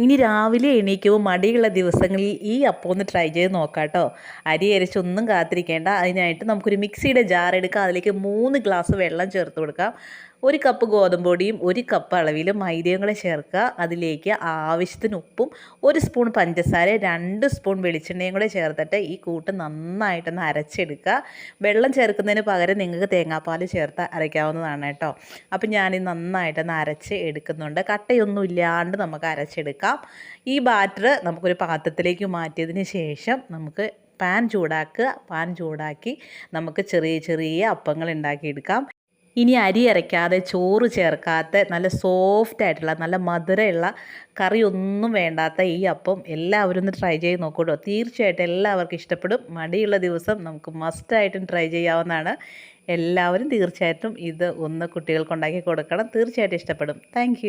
ഇനി രാവിലെ എണീക്കുമ്പോൾ മടിയുള്ള ദിവസങ്ങളിൽ ഈ അപ്പം ഒന്ന് ട്രൈ ചെയ്ത് നോക്കാം കേട്ടോ. അരി അരച്ചൊന്നും കാത്തിരിക്കേണ്ട. അതിനായിട്ട് നമുക്കൊരു മിക്സിയുടെ ജാർ എടുക്കാം. അതിലേക്ക് 3 ഗ്ലാസ് വെള്ളം ചേർത്ത് കൊടുക്കാം. 1 കപ്പ് ഗോതമ്പ് പൊടിയും 1 കപ്പ് അളവിൽ മൈദയും കൂടെ ചേർക്കുക. അതിലേക്ക് ആവശ്യത്തിന് ഉപ്പും 1 സ്പൂൺ പഞ്ചസാര 2 സ്പൂൺ വെളിച്ചെണ്ണയും കൂടെ ചേർത്തിട്ട് ഈ കൂട്ട് നന്നായിട്ടൊന്ന് അരച്ചെടുക്കുക. വെള്ളം ചേർക്കുന്നതിന് പകരം നിങ്ങൾക്ക് തേങ്ങാപ്പാൽ ചേർത്ത് അരയ്ക്കാവുന്നതാണ് കേട്ടോ. അപ്പം ഞാനിത് നന്നായിട്ടൊന്ന് അരച്ച് എടുക്കുന്നുണ്ട്. കട്ടയൊന്നും ഇല്ലാണ്ട് നമുക്ക് അരച്ചെടുക്കാം. ഈ ബാറ്റർ നമുക്കൊരു പാത്രത്തിലേക്ക് മാറ്റിയതിന് ശേഷം നമുക്ക് പാൻ ചൂടാക്കി നമുക്ക് ചെറിയ ചെറിയ അപ്പങ്ങൾ ഉണ്ടാക്കിയെടുക്കാം. ഇനി അരി അരയ്ക്കാതെ ചോറ് ചേർക്കാത്ത നല്ല സോഫ്റ്റ് ആയിട്ടുള്ള നല്ല മധുരമുള്ള കറിയൊന്നും വേണ്ടാത്ത ഈ അപ്പം എല്ലാവരും ഒന്ന് ട്രൈ ചെയ്ത് നോക്കൂട്ടോ. തീർച്ചയായിട്ടും എല്ലാവർക്കും ഇഷ്ടപ്പെടും. മടിയുള്ള ദിവസം നമുക്ക് മസ്റ്റായിട്ടും ട്രൈ ചെയ്യാവുന്നതാണ്. എല്ലാവരും തീർച്ചയായിട്ടും ഇത് ഒന്ന് കുട്ടികൾക്ക് ഉണ്ടാക്കി കൊടുക്കണം. തീർച്ചയായിട്ടും ഇഷ്ടപ്പെടും. താങ്ക്